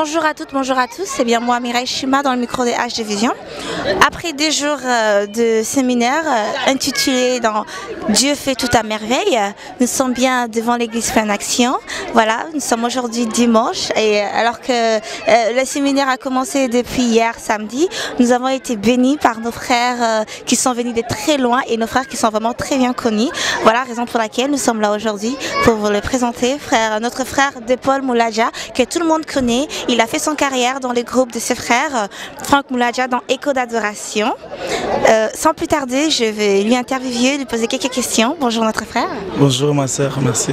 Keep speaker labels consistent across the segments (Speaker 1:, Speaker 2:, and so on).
Speaker 1: Bonjour à toutes, bonjour à tous, c'est bien moi Mireille Chima dans le micro de HD Vision. Après 2 jours de séminaire intitulé dans Dieu fait tout à merveille, nous sommes bien devant l'église Pleine Action. Voilà, nous sommes aujourd'hui dimanche et alors que le séminaire a commencé depuis hier samedi, nous avons été bénis par nos frères qui sont venus de très loin et nos frères qui sont vraiment très bien connus. Voilà, raison pour laquelle nous sommes là aujourd'hui pour vous le présenter. Notre frère De Paul Moulaja, que tout le monde connaît. Il a fait son carrière dans le groupe de ses frères, Franck Moulaja, dans Écho d'adoration. Sans plus tarder, je vais lui interviewer, lui poser quelques questions. Bonjour notre frère.
Speaker 2: Bonjour ma soeur, merci.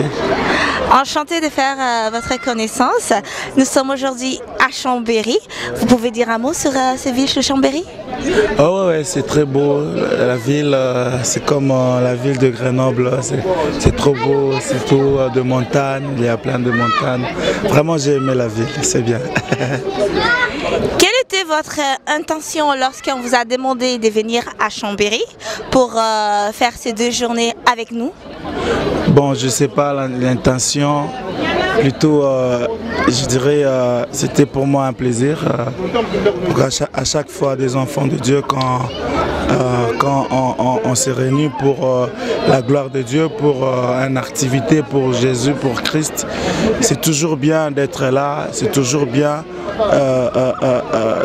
Speaker 1: Enchanté de faire votre connaissance. Nous sommes aujourd'hui à Chambéry. Vous pouvez dire un mot sur cette ville de Chambéry?
Speaker 2: Oh ouais, c'est très beau. La ville, c'est comme la ville de Grenoble. C'est trop beau, c'est tout de montagnes. Il y a plein de montagnes. Vraiment, j'ai aimé la ville, c'est bien.
Speaker 1: Quelle était votre intention lorsqu'on vous a demandé de venir à Chambéry pour faire ces 2 journées avec nous?
Speaker 2: Bon, je ne sais pas l'intention. Plutôt, je dirais, c'était pour moi un plaisir. À chaque fois, des enfants de Dieu, quand on s'est réunis pour la gloire de Dieu, pour une activité pour Jésus, pour Christ, c'est toujours bien d'être là, c'est toujours bien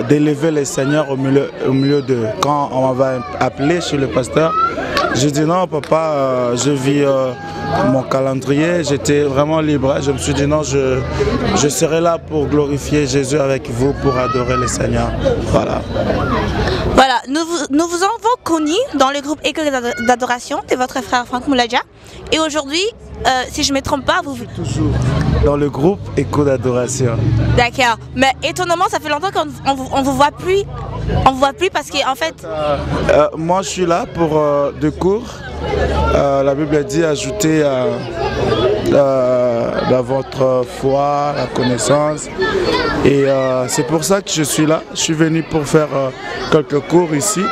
Speaker 2: d'élever les seigneurs au milieu d'eux. Quand on m'avait appelé chez le pasteur, j'ai dit non papa, je vis mon calendrier, j'étais vraiment libre. Je me suis dit non, je serai là pour glorifier Jésus avec vous, pour adorer le Seigneur. Voilà.
Speaker 1: Voilà, nous vous avons connus dans le groupe Écho d'adoration de votre frère Franck Moulaja. Et aujourd'hui, si je ne me trompe pas, vous...
Speaker 2: Toujours dans le groupe Écho d'adoration.
Speaker 1: D'accord, mais étonnamment, ça fait longtemps qu'on ne vous voit plus. On ne voit plus parce qu'en fait...
Speaker 2: moi, je suis là pour 2 cours. La Bible dit ajouter dans votre foi la connaissance. Et c'est pour ça que je suis là. Je suis venu pour faire quelques cours ici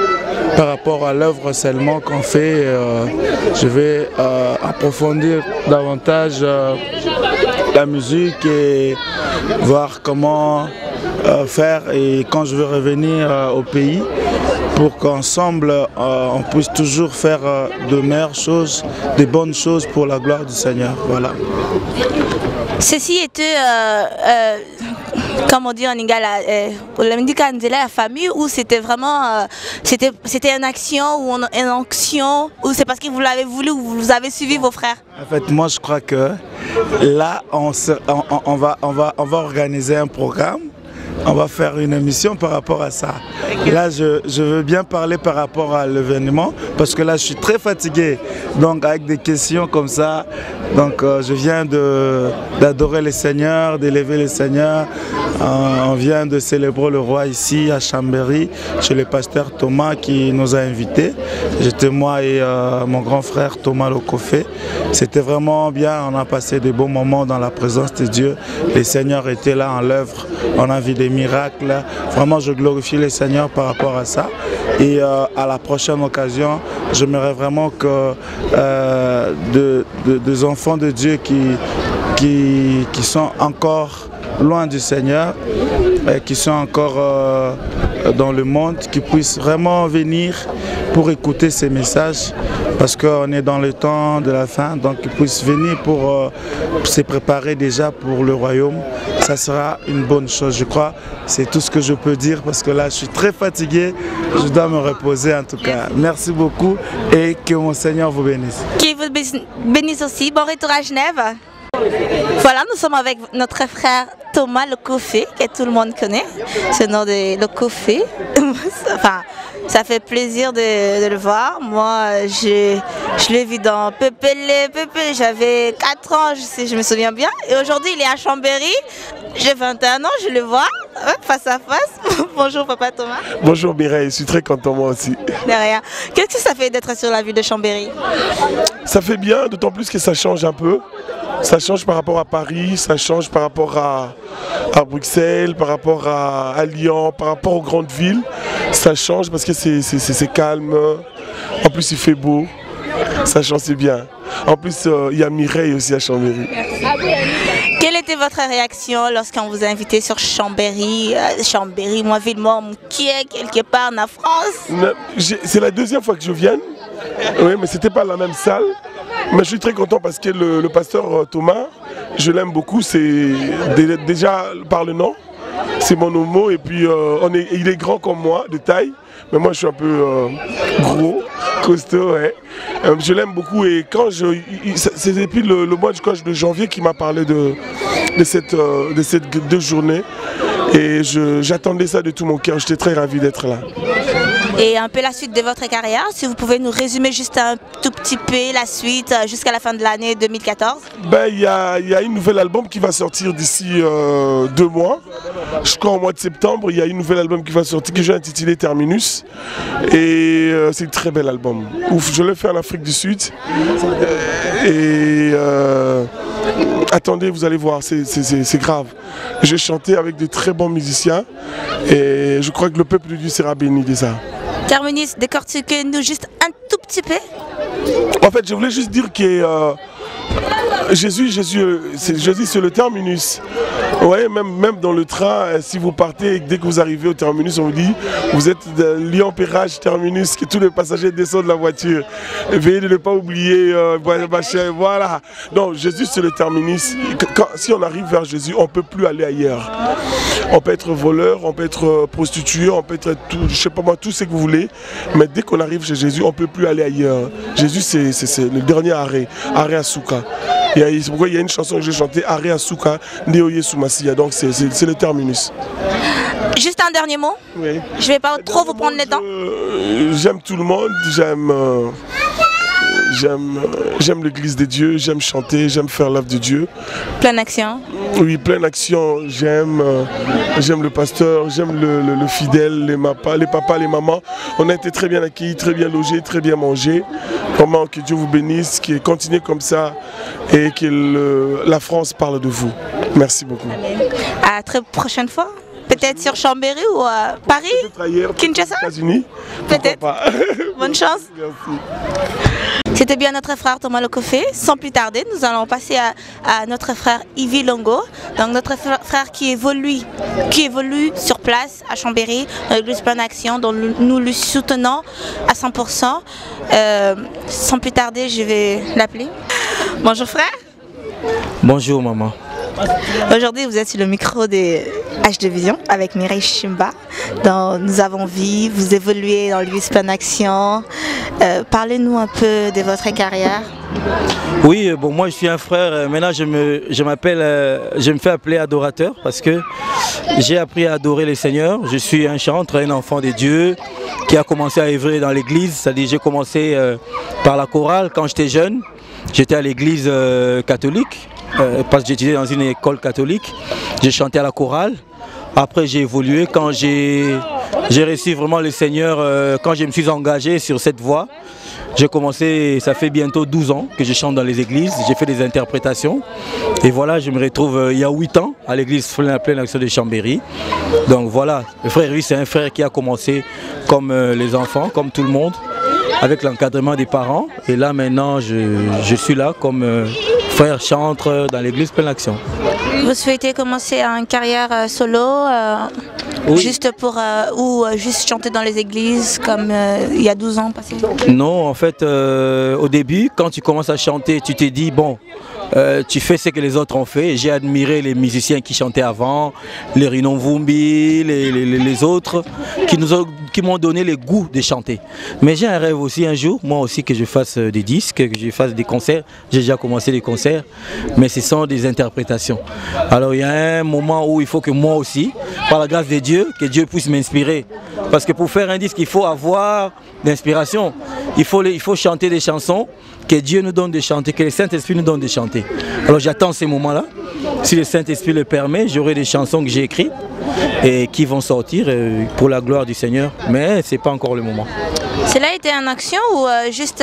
Speaker 2: par rapport à l'œuvre seulement qu'on fait. Je vais approfondir davantage la musique et voir comment faire et quand je vais revenir au pays pour qu'ensemble on puisse toujours faire de meilleures choses, de bonnes choses pour la gloire du Seigneur. Voilà.
Speaker 1: Ceci était, comme on dit en Lingala, la famille, ou c'était vraiment, c'était une action ou une onction, ou c'est parce que vous l'avez voulu ou vous avez suivi vos frères?
Speaker 2: En fait, moi je crois que là on va organiser un programme. On va faire une émission par rapport à ça. Là, je veux bien parler par rapport à l'événement parce que là, je suis très fatigué. Donc, avec des questions comme ça, donc je viens d'adorer le Seigneur, d'élever le Seigneur. On vient de célébrer le roi ici à Chambéry, chez le pasteur Thomas qui nous a invités. J'étais moi et mon grand frère Thomas Lokofé. C'était vraiment bien. On a passé des bons moments dans la présence de Dieu. Le Seigneur était là en l'œuvre. On a vu des miracles. Vraiment, je glorifie le Seigneur par rapport à ça. Et à la prochaine occasion, j'aimerais vraiment que des enfants de Dieu qui sont encore loin du Seigneur, qui sont encore dans le monde, qui puissent vraiment venir pour écouter ces messages, parce qu'on est dans le temps de la fin, donc qu'ils puissent venir pour se préparer déjà pour le royaume. Ça sera une bonne chose, je crois. C'est tout ce que je peux dire, parce que là, je suis très fatigué. Je dois me reposer en tout cas. Merci beaucoup et que mon Seigneur vous bénisse.
Speaker 1: Qu'il vous bénisse aussi. Bon retour à Genève. Voilà, nous sommes avec notre frère Thomas Lokofé, que tout le monde connaît, ce nom de Lokofé. Enfin, ça fait plaisir de le voir. Moi, je l'ai vu dans Pépélé, j'avais 4 ans, je me souviens bien. Et aujourd'hui, il est à Chambéry. J'ai 21 ans, je le vois face à face. Bonjour papa Thomas.
Speaker 3: Bonjour Mireille, je suis très content moi aussi.
Speaker 1: De rien. Qu'est-ce que ça fait d'être sur la ville de Chambéry?
Speaker 3: Ça fait bien, d'autant plus que ça change un peu. Ça change par rapport à Paris, ça change par rapport à Bruxelles, par rapport à Lyon, par rapport aux grandes villes. Ça change parce que c'est calme, en plus il fait beau, ça change, c'est bien. En plus il y a Mireille aussi à Chambéry.
Speaker 1: Quel Quelle était votre réaction lorsqu'on vous a invité sur Chambéry, moi Villemort, qui est quelque part en France?
Speaker 3: C'est la deuxième fois que je viens. Oui, mais c'était pas la même salle. Mais je suis très content parce que le pasteur Thomas, je l'aime beaucoup. C'est déjà par le nom, c'est mon homo. Et puis il est grand comme moi, de taille. Mais moi je suis un peu gros, costaud. Ouais. Je l'aime beaucoup. Et quand c'est depuis le mois de janvier qu'il m'a parlé de cette 2 journées. Et j'attendais ça de tout mon cœur. J'étais très ravi d'être là.
Speaker 1: Et un peu la suite de votre carrière, si vous pouvez nous résumer juste un tout petit peu la suite jusqu'à la fin de l'année 2014.
Speaker 3: Il y a un nouvel album qui va sortir d'ici 2 mois. Je crois au mois de septembre, il y a un nouvel album qui va sortir que j'ai intitulé Terminus. Et c'est un très bel album. Ouf, je l'ai fait en Afrique du Sud. Et attendez, vous allez voir, c'est grave. J'ai chanté avec de très bons musiciens et je crois que le peuple de Dieu sera béni de ça.
Speaker 1: Terminus, décortiquez-nous juste un tout petit peu.
Speaker 3: En fait, je voulais juste dire que Jésus, c'est le terminus. Ouais, même dans le train, si vous partez, dès que vous arrivez au terminus, on vous dit vous êtes de Lyon-Pérage terminus, que tous les passagers descendent de la voiture. Veuillez de ne pas oublier, voilà. Donc Jésus c'est le terminus. Si on arrive vers Jésus, on ne peut plus aller ailleurs. On peut être voleur, on peut être prostitué, on peut être tout, je sais pas moi, tout ce que vous voulez. Mais dès qu'on arrive chez Jésus, on ne peut plus aller ailleurs. Jésus c'est le dernier arrêt Asuka. C'est pourquoi il y a une chanson que j'ai chantée, Arrêt Asuka, Neoye Soumassia. Donc c'est le terminus.
Speaker 1: Juste un dernier mot.
Speaker 3: Oui.
Speaker 1: Je ne vais pas trop vous prendre le temps.
Speaker 3: J'aime tout le monde, j'aime l'église de Dieu, j'aime chanter, j'aime faire l'œuvre de Dieu.
Speaker 1: Pleine action.
Speaker 3: Oui, pleine action. J'aime le pasteur, j'aime le fidèle, les papas, les mamans. On a été très bien accueillis, très bien logés, très bien mangés. Vraiment que Dieu vous bénisse, qu'il continue comme ça et que la France parle de vous. Merci beaucoup.
Speaker 1: Amen. À très prochaine fois. Peut-être sur Chambéry ou à Paris, Kinshasa,
Speaker 3: États-Unis.
Speaker 1: Peut-être. Bonne chance.
Speaker 3: Merci.
Speaker 1: C'était bien notre frère Thomas Lokofé. Sans plus tarder, nous allons passer à notre frère Yves Longo. Donc notre frère qui évolue sur place à Chambéry, dans l'église Pleine Action, dont nous le soutenons à 100%. Sans plus tarder, je vais l'appeler. Bonjour frère.
Speaker 4: Bonjour maman.
Speaker 1: Aujourd'hui, vous êtes sur le micro des HD Vision avec Mireille Chimba. Nous avons vu, vous évoluez dans l'église Pleine Action. Parlez-nous un peu de votre carrière.
Speaker 4: Oui, bon, moi je suis un frère. Maintenant, je me fais appeler adorateur parce que j'ai appris à adorer le Seigneur. Je suis un chanteur, un enfant de Dieu qui a commencé à œuvrer dans l'église. C'est-à-dire, j'ai commencé par la chorale quand j'étais jeune. J'étais à l'église catholique. Parce que j'étudiais dans une école catholique, j'ai chanté à la chorale. Après j'ai évolué quand j'ai reçu vraiment le Seigneur, quand je me suis engagé sur cette voie. J'ai commencé, ça fait bientôt 12 ans que je chante dans les églises, j'ai fait des interprétations. Et voilà, je me retrouve il y a 8 ans à l'église Pleine Action de Chambéry. Donc voilà, le frère lui c'est un frère qui a commencé comme les enfants, comme tout le monde, avec l'encadrement des parents. Et là maintenant je suis là comme frère chantre dans l'église Pleine Action.
Speaker 1: Vous souhaitez commencer une carrière solo
Speaker 4: oui.
Speaker 1: Juste pour ou juste chanter dans les églises comme il y a 12 ans passé?
Speaker 4: Non, en fait au début quand tu commences à chanter tu te dis bon tu fais ce que les autres ont fait. J'ai admiré les musiciens qui chantaient avant, les Rino Mvumbi, les autres qui m'ont donné le goût de chanter. Mais j'ai un rêve aussi un jour, moi aussi, que je fasse des disques, que je fasse des concerts. J'ai déjà commencé des concerts, mais ce sont des interprétations. Alors il y a un moment où il faut que moi aussi, par la grâce de Dieu, que Dieu puisse m'inspirer. Parce que pour faire un disque, il faut avoir l'inspiration. Il faut chanter des chansons que Dieu nous donne de chanter, que le Saint-Esprit nous donne de chanter. Alors j'attends ces moments-là. Si le Saint-Esprit le permet, j'aurai des chansons que j'ai écrites et qui vont sortir pour la gloire du Seigneur. Mais ce n'est pas encore le moment.
Speaker 1: Cela a été en action ou juste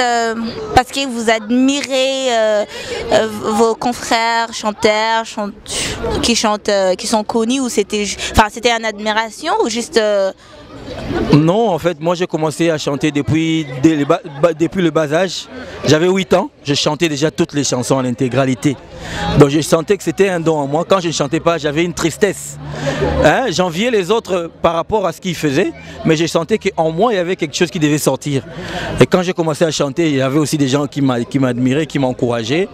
Speaker 1: parce que vous admirez vos confrères chanteurs qui sont connus, ou c'était une admiration ou juste...
Speaker 4: Non, en fait, moi j'ai commencé à chanter depuis le bas âge. J'avais 8 ans je chantais déjà toutes les chansons en intégralité. Donc je sentais que c'était un don en moi. Quand je ne chantais pas, j'avais une tristesse. Hein? J'enviais les autres par rapport à ce qu'ils faisaient, mais je sentais qu'en moi, il y avait quelque chose qui devait sortir. Et quand j'ai commencé à chanter, il y avait aussi des gens qui m'admiraient, qui m'encourageaient.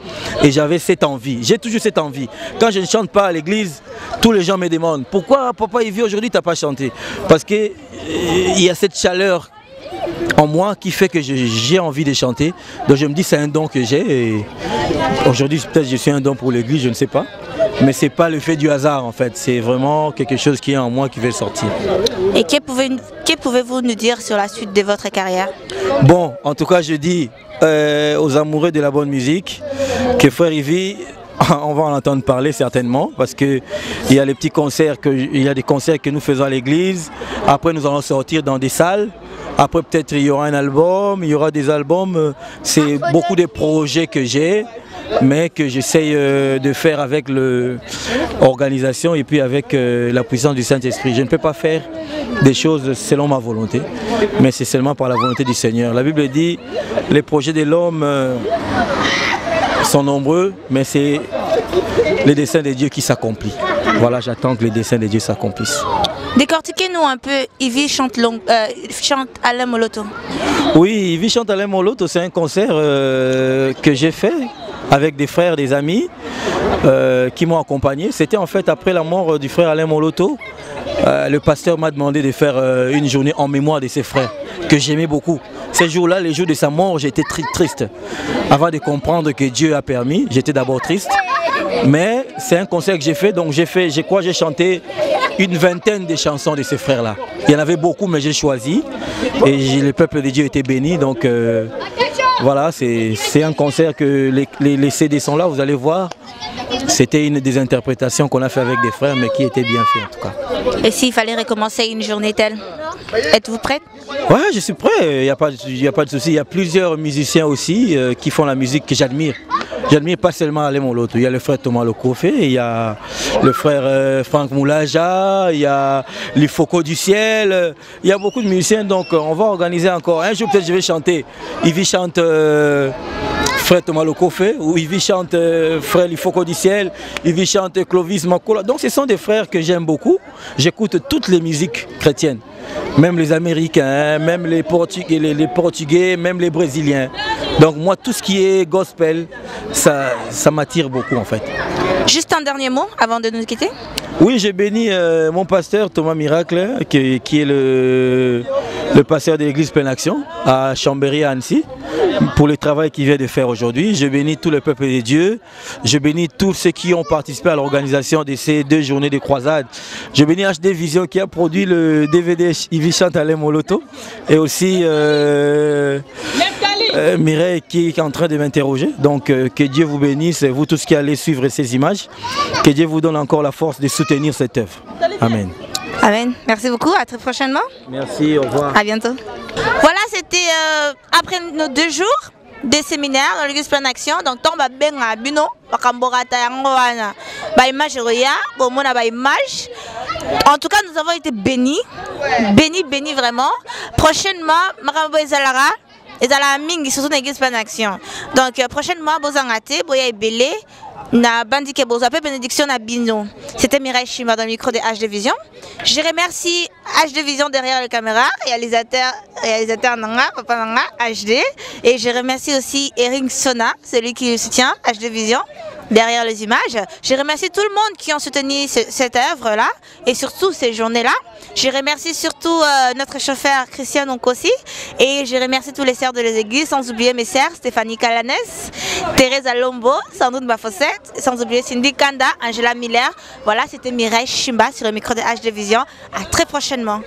Speaker 4: Et j'avais cette envie. J'ai toujours cette envie. Quand je ne chante pas à l'église, tous les gens me demandent « Pourquoi Papa Yvi aujourd'hui tu n'as pas chanté ?» Parce qu'il y a cette chaleur en moi qui fait que j'ai envie de chanter. Donc je me dis c'est un don que j'ai. Et aujourd'hui peut-être je suis un don pour l'église, je ne sais pas. Mais c'est pas le fait du hasard en fait. C'est vraiment quelque chose qui est en moi qui veut sortir.
Speaker 1: Et que pouvez-vous nous dire sur la suite de votre carrière?
Speaker 4: Bon, en tout cas je dis aux amoureux de la bonne musique que Frère Yvi, on va en entendre parler certainement parce qu'il y a les petits concerts, il y a des concerts que nous faisons à l'église. Après nous allons sortir dans des salles. Après peut-être il y aura un album, il y aura des albums. C'est beaucoup de projets que j'ai, mais que j'essaye de faire avec l'organisation et puis avec la puissance du Saint-Esprit. Je ne peux pas faire des choses selon ma volonté, mais c'est seulement par la volonté du Seigneur. La Bible dit les projets de l'homme sont nombreux, mais c'est les desseins de Dieu qui s'accomplissent. Voilà, j'attends que les desseins de Dieu s'accomplissent.
Speaker 1: Décortiquez-nous un peu, Yvi chante Alain Moloto.
Speaker 4: Oui, Yvi chante Alain Moloto, c'est un concert que j'ai fait avec des frères, des amis qui m'ont accompagné. C'était en fait après la mort du frère Alain Moloto. Le pasteur m'a demandé de faire une journée en mémoire de ses frères, que j'aimais beaucoup. Ces jours-là, les jours de sa mort, j'étais triste. Avant de comprendre que Dieu a permis, j'étais d'abord triste. Mais c'est un concert que j'ai fait, donc j'ai chanté une vingtaine de chansons de ces frères-là. Il y en avait beaucoup, mais j'ai choisi. Et le peuple de Dieu était béni, donc voilà, c'est un concert que les CD sont là, vous allez voir. C'était une des interprétations qu'on a fait avec des frères, mais qui était bien fait en tout cas.
Speaker 1: Et s'il fallait recommencer une journée telle, êtes-vous prête?
Speaker 4: Ouais, je suis prêt, il n'y a pas de souci. Il y a plusieurs musiciens aussi qui font la musique que j'admire. J'admire pas seulement Alain Moloto, il y a le frère Thomas Lokofé, il y a le frère Franck Moulaja, il y a les Focaux du ciel, il y a beaucoup de musiciens, donc on va organiser encore. Un jour peut-être je vais chanter, Yvi chante frère Thomas Lokofé, ou Yvi chante frère les Focaux du ciel, Yvi chante Clovis Makola. Donc ce sont des frères que j'aime beaucoup, j'écoute toutes les musiques chrétiennes. Même les Américains, même les Portugais, même les Brésiliens. Donc moi, tout ce qui est gospel, ça m'attire beaucoup en fait.
Speaker 1: Juste un dernier mot avant de nous quitter.
Speaker 4: Oui, j'ai béni mon pasteur Thomas Miracle, qui est le pasteur de l'église Pleine Action à Chambéry à Annecy, pour le travail qu'il vient de faire aujourd'hui. Je bénis tout le peuple de Dieu. Je bénis tous ceux qui ont participé à l'organisation de ces 2 journées de croisade. Je bénis HD Vision qui a produit le DVD Yvi chante Alain Moloto et aussi Mireille qui est en train de m'interroger. Donc que Dieu vous bénisse, vous tous qui allez suivre ces images. Que Dieu vous donne encore la force de soutenir cette œuvre. Amen.
Speaker 1: Amen. Merci beaucoup, à très prochainement.
Speaker 4: Merci, au revoir.
Speaker 1: À bientôt. Voilà, c'était après nos 2 jours de séminaire dans l'église Pleine Action. Donc, on va bien à Bino, en tout cas, nous avons été bénis. Bénis vraiment. Prochainement, Makambo Ezalara. Et dans la mingi surtout dans l'église Pleine Action. Donc prochainement Bozangate, Boya Ebele, na bandike Bozape bénédiction na Bino. C'était Mireille Chima dans le micro de HD Vision. Je remercie HD Vision derrière la caméra, réalisateur Nanga, Papa Nanga HD. Et je remercie aussi Eric Sona, celui qui soutient HD Vision derrière les images. Je remercie tout le monde qui ont soutenu cette œuvre-là et surtout ces journées-là. Je remercie surtout notre chauffeur Christian Onkosi et je remercie tous les sœurs de l'église, sans oublier mes sœurs Stéphanie Calanes, Thérèse Alombo, Sandrine Bafosette, sans oublier Cindy Kanda, Angela Miller. Voilà, c'était Mireille Chimba sur le micro de HD Vision. À très prochainement.